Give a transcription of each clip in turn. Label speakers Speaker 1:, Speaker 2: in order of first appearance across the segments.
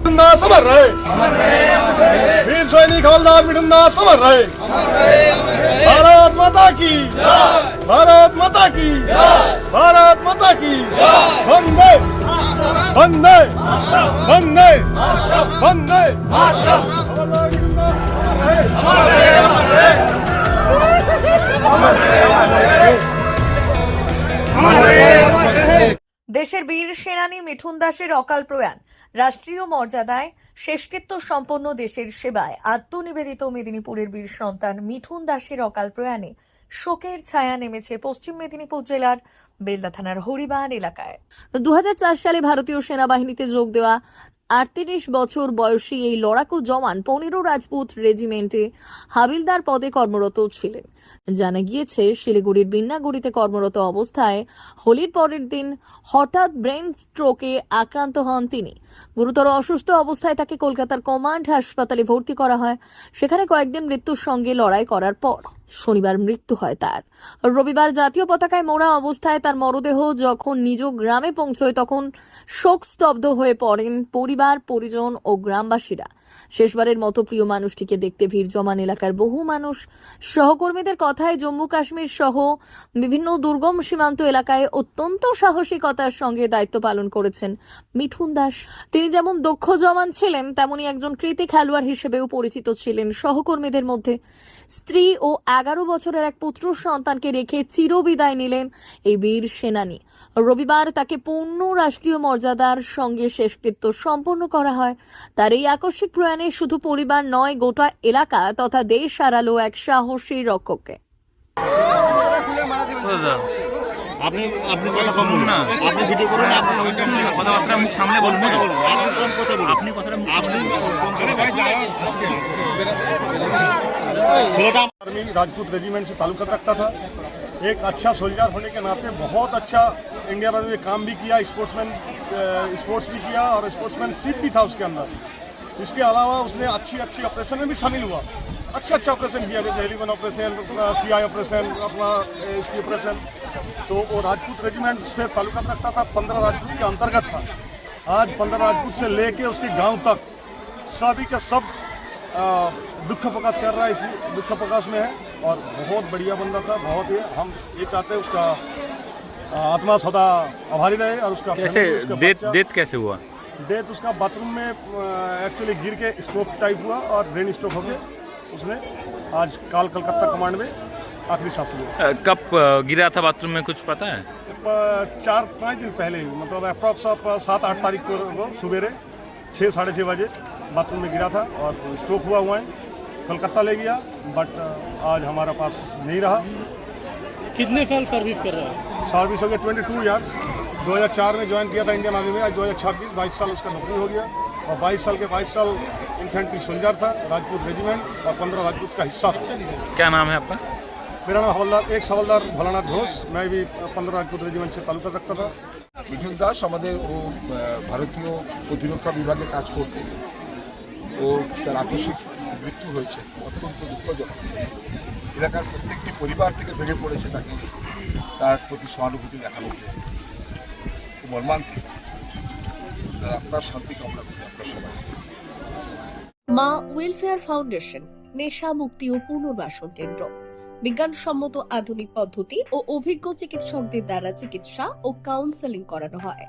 Speaker 1: Summer रहे वीर सैनिक हवलदार मिठुन दास summer रहे। भारत माता की, भारत माता की, भारत माता की। वंदे वंदे वंदे वंदे।
Speaker 2: দেশের বীর সেনানী মিঠুন দাসের অকাল প্রয়াণ রাষ্ট্রীয় মর্যাদায় শেষকৃত্য সম্পন্ন দেশের সেবায় আত্মনিবেদিত মেদিনীপুরের বীর সন্তান মিঠুন দাসের অকাল প্রয়াণে শোকের ছায়া নেমেছে পশ্চিম মেদিনীপুর জেলার বেলদা থানার হরিবান এলাকায়। 2004 সালে ভারতীয় সেনাবাহিনীতে যোগ দেওয়া 38 বছর বয়সী এই লড়াকু জওয়ান 15 রাজপুত রেজিমেন্টে হাবিলদার পদে কর্মরত ছিলেন। জানা গিয়েছে, শিলিগুড়ির বিন্নাগুড়িতে কর্মরত অবস্থায় হোলির পরের দিন হঠাৎ ব্রেন স্ট্রোকে আক্রান্ত হন তিনি। গুরুতর অসুস্থ অবস্থায় তাকে কলকাতার কমান্ড হাসপাতালে ভর্তি করা হয়। সেখানে কয়েকদিন মৃত্যুর সঙ্গে লড়াই করার পর শনিবার মৃত্যু হয় তার। রবিবার জাতীয় পতাকায় মোড়া অবস্থায় তার মরদেহ যখন নিজ গ্রামে পৌঁছয় তখন শোকস্তব্ধ হয়ে পড়েন পরিবার, পরিজন ও গ্রামবাসীরা। শেষবারের মতো প্রিয় মানুষটিকে দেখতে ভিড় জমান এলাকার বহু মানুষ। সহকর্মীদের কথায় জম্মু কাশ্মীর সহ বিভিন্ন দুর্গম সীমান্ত এলাকায় অত্যন্ত সাহসিকতার সঙ্গে দায়িত্ব পালন করেছেন মিঠুন দাস। তিনি যেমন দক্ষ জওয়ান ছিলেন, তেমনি একজন কৃতি খেলোয়াড় হিসেবেও পরিচিত ছিলেন সহকর্মীদের মধ্যে। স্ত্রী ও 11 বছরের এক পুত্র সন্তানকে রেখে চিরবিদায় নিলেন এই বীর সেনানী। রবিবার তাকে পূর্ণ রাষ্ট্রীয় মর্যাদার সঙ্গে শেষকৃত্য সম্পন্ন করা হয়। তার এই আকস্মিক প্রয়াণে শুধু পরিবার নয়, গোটা এলাকা তথা দেশ হারালো এক সাহসী রক্ষককে।
Speaker 3: আপনি আপনি কথা কম বলুন না, আপনি ভিডিও করুন, আপনি কথাবার্তা মুখ সামনে বলুন না, আপনি কম কথা বলুন, আপনি কথাটা আপনি কম করে ভাই যাও।
Speaker 1: आर्मी राजपूत रेजिमेंट से ताल्लुक रखता था। एक अच्छा सोल्जर होने के नाते बहुत अच्छा इंडियन आर्मी में काम भी किया, स्पोर्ट्स भी किया और स्पोर्ट्समैनशिप भी था उसके अंदर। इसके अलावा उसने अच्छी ऑपरेशन में भी शामिल हुआ, अच्छा ऑपरेशन किया, जैसे हेलीकॉप्टर ऑपरेशन, CI ऑपरेशन, अपना इसकी ऑपरेशन। तो वो राजपूत रेजिमेंट से ताल्लुक रखता था, 15 राजपूत के अंतर्गत था। आज 15 राजपूत से लेके उसके गाँव तक सभी के सब दुख प्रकाश कर रहा है, इसी दुख प्रकाश में है। और बहुत बढ़िया बंदा था, बहुत ही। हम ये चाहते हैं उसका आत्मा सदा आभारी रहे और उसका
Speaker 3: कैसे डेथ कैसे हुआ?
Speaker 1: डेथ उसका बाथरूम में एक्चुअली गिर के स्ट्रोक टाइप हुआ और ब्रेन स्ट्रोक हो गया। उसने आज कलकत्ता कमांड में आखिरी सांस लिया।
Speaker 3: कब गिरा था बाथरूम में, कुछ पता है?
Speaker 1: 4-5 दिन पहले, मतलब अप्रॉक्स 7-8 तारीख को सवेरे 6-6:30 बजे बाथरूम में गिरा था और स्ट्रोक हुआ है। कलकत्ता ले गया, बट आज हमारा पास नहीं रहा।
Speaker 4: कितने साल सर्विस कर रहा है?
Speaker 1: सर्विस हो गया 22 ईयर्स। 2004 में ज्वाइन किया था इंडियन आर्मी में। आज 2026 22 साल उसका नौकरी हो गया और 22 साल के 22 साल इन्फेंट्री सोल्जर था, राजपूत रेजिमेंट और 15 राजपूत का हिस्सा था।
Speaker 3: क्या नाम है आपका?
Speaker 1: मेरा नाम हवलदार, एक हवलदार भोलानाथ घोष। मैं भी 15 राजपूत रेजिमेंट से ताल्लुक रखता था।
Speaker 5: মিঠুন দাস আমাদের ভারতীয় প্রতিরক্ষা বিভাগে কাজ করতে ও তার আকস্মিক মৃত্যু হয়েছে, অত্যন্ত দুঃখজনক। এলাকার প্রত্যেকটি পরিবার থেকে ভেঙে পড়েছে তাকে, তার প্রতি সহানুভূতি দেখানোর জন্য। খুব মর্মান্তিক। তার আত্মার শান্তি কামনা করি আমরা সবাই।
Speaker 2: মা ওয়েলফেয়ার ফাউন্ডেশন নেশা মুক্তি ও পুনর্বাসন কেন্দ্র বিজ্ঞানসম্মত আধুনিক পদ্ধতি ও অভিজ্ঞ চিকিৎসকদের দ্বারা চিকিৎসা ও কাউন্সেলিং করানো হয়।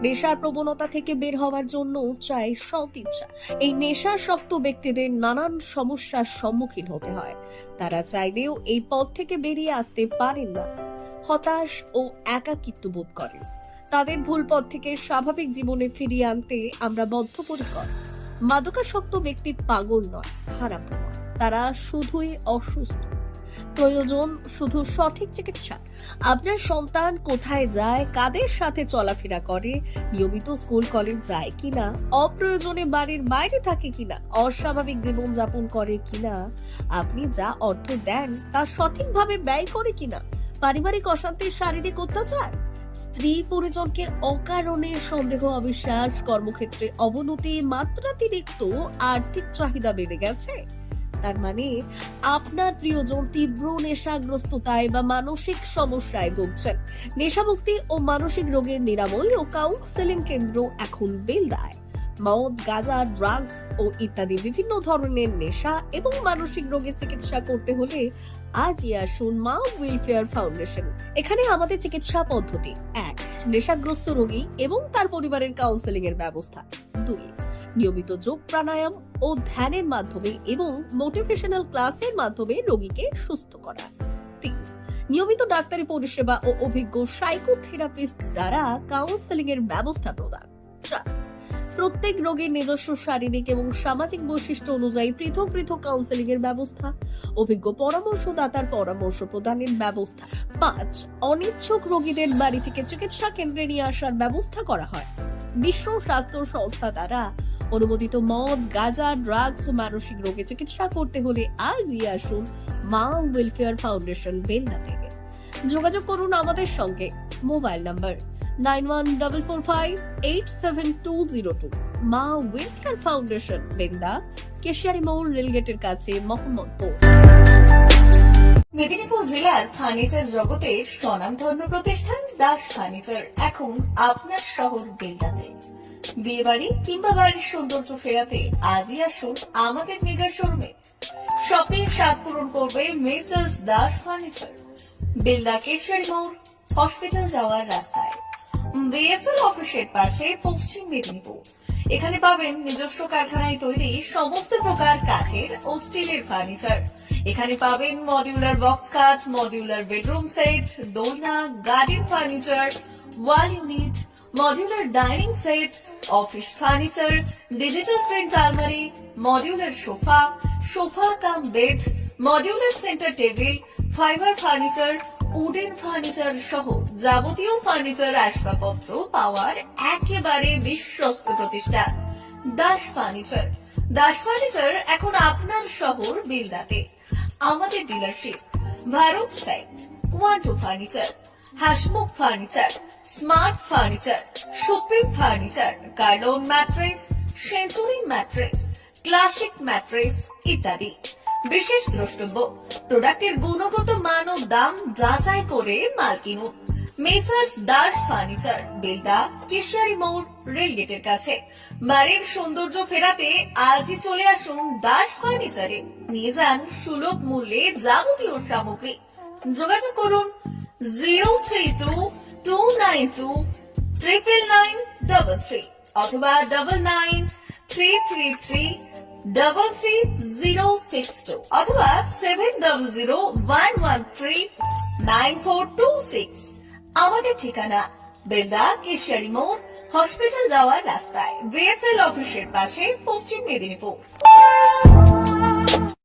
Speaker 2: নেশার প্রবণতা থেকে বের হওয়ার জন্য চাই সৎ ইচ্ছা। এই নেশাসক্ত ব্যক্তিদের নানান সমস্যার সম্মুখীন হতে হয়। তারা চাইলেও এই পথ থেকে বেরিয়ে আসতে পারেন না, হতাশ ও একাকিত্ব বোধ করেন। তাদের ভুল পথ থেকে স্বাভাবিক জীবনে ফিরিয়ে আনতে আমরা বদ্ধপরিকর। মাদকাসক্ত ব্যক্তি পাগল নয়, খারাপ নয়, তারা শুধুই অসুস্থ। প্রয়োজন শুধু সঠিক চিকিৎসা। আপনার সন্তান কোথায় যায়, কাদের সাথে চলাফেরা করে, নিয়মিত স্কুল কলেজ যায় কিনা, অপ্রয়োজনে বাড়ির বাইরে থাকে কিনা, অস্বাভাবিক জীবন যাপন করে কিনা, আপনি যা অর্থ দেন তা সঠিকভাবে ব্যয় করে কিনা, পারিবারিক অশান্তির শারীরিক অত্যাচার, স্ত্রী পরিজনকে অকারণে সন্দেহ, অবিশ্বাস, কর্মক্ষেত্রে অবনতি, মাত্রাতিরিক্ত আর্থিক চাহিদা বেড়ে গেছে, তার মানে আপনার প্রিয়জন তীব্র নেশাগ্রস্ততায় বা মানসিক সমস্যায় ভুগছেন। নেশামুক্তি ও মানসিক রোগের নিরাময় ও কাউন্সেলিং কেন্দ্র এখন বেলদায়।
Speaker 6: মদ, গাঁজা, ড্রাগস ও ইত্যাদি বিভিন্ন ধরনের নেশা এবং মানসিক রোগের চিকিৎসা করতে হলে আজই আসুন মা ওয়েলফেয়ার ফাউন্ডেশন। এখানে আমাদের চিকিৎসা পদ্ধতি: 1. নেশাগ্রস্ত রোগী এবং তার পরিবারের কাউন্সেলিং এর ব্যবস্থা। 2. নিয়মিত যোগ, প্রাণায়াম ও ধ্যানের মাধ্যমে এবং মোটিভেশনাল ক্লাসের মাধ্যমে রোগীকে সুস্থ করা। 3. নিয়মিত ডাক্তারি পরিষেবা ও অভিজ্ঞ সাইকোথেরাপিস্ট দ্বারা কাউন্সেলিং এর ব্যবস্থা প্রদান। 4. প্রত্যেক রোগীর নিজস্ব শারীরিক এবং সামাজিক বৈশিষ্ট্য অনুযায়ী পৃথক পৃথক কাউন্সেলিং এর ব্যবস্থা, অভিজ্ঞ পরামর্শদাতার পরামর্শ প্রদানের ব্যবস্থা। 5. অনিচ্ছুক রোগীদের বাড়ি থেকে চিকিৎসা কেন্দ্রে নিয়ে আসার ব্যবস্থা করা হয়। বিশ্ব স্বাস্থ্য সংস্থা দ্বারা অনুমোদিত মদ, গাঁজা, ড্রাগস ও মানসিক রোগে চিকিৎসা করতে হলে আজই আসুন মা ওয়েলফেয়ার ফাউন্ডেশন, বেলদা থেকে। যোগাযোগ করুন আমাদের সঙ্গে। Mobile number 9144587202। মা ওয়েলফেয়ার ফাউন্ডেশন, বেলদা, কেশিয়ারি মোড়, রেলগেটের কাছে, মোহাম্মদপুর।
Speaker 2: মেদিনীপুর জেলার ফার্নিচার জগতে স্বনামধন্য প্রতিষ্ঠান দাস ফার্নিচার এখন আপনার শহর বেলদাতে। বিয়ে বাড়ি কিংবা বাড়ির সৌন্দর্য ফেরাতে আজই আসুন আমাদের মেগা শোরুমে। শপিং স্বাদ পূরণ করবে মেসার্স দাস ফার্নিচার, বেলদা, কেশিয়ারি মোড়, হসপিটাল যাওয়ার রাস্তায়, বিএসএল অফিসের পাশে, পশ্চিম মেদিনীপুর। এখানে পাবেন নিজস্ব কারখানায় তৈরি সমস্ত প্রকার কাঠের ও স্টিলের ফার্নিচার। এখানে পাবেন মডিউলার বক্স খাট, মডিউলার বেডরুম সেট, দোলনা, garden furniture, wall unit, modular dining set, office furniture, digital print আলমারি, modular sofa, sofa cum bed, modular centre table, fibre furniture, wooden furniture সহ যাবতীয় ফার্নিচার আসবাবপত্র পাওয়ার একেবারে বিশ্বস্ত প্রতিষ্ঠান দাস ফার্নিচার। দাস ফার্নিচার এখন আপনার শহর বেলদাতে। আমাদের dealership: Bharat side, Quanto furniture, Hasmukh furniture, smart furniture, supreme furniture, Kurlon mattress, century mattress, classic mattress ইত্যাদি। বিশেষ দ্রষ্টব্য: প্রোডাক্টের গুণগত মান ও দাম যাচাই করে মাল কিনুন। মেসার্স দাস ফার্নিচার, বেলদা, কেশিয়ারি মোড়, রেলগেটের কাছে। বাড়ির সৌন্দর্য ফেরাতে আজই চলে আসুন দাস ফার্নিচারে। নিয়ে যান সুলভ মূল্যে যাবতীয় সামগ্রী। যোগাযোগ করুন 03229299933 অথবা 9933333062 অথবা 7001139426। আমাদের ঠিকানা বেলদা, কেশিয়ারি মোড়, হসপিটাল যাওয়ার রাস্তায়, বিএসএল অফিসের পাশে, পশ্চিম মেদিনীপুর।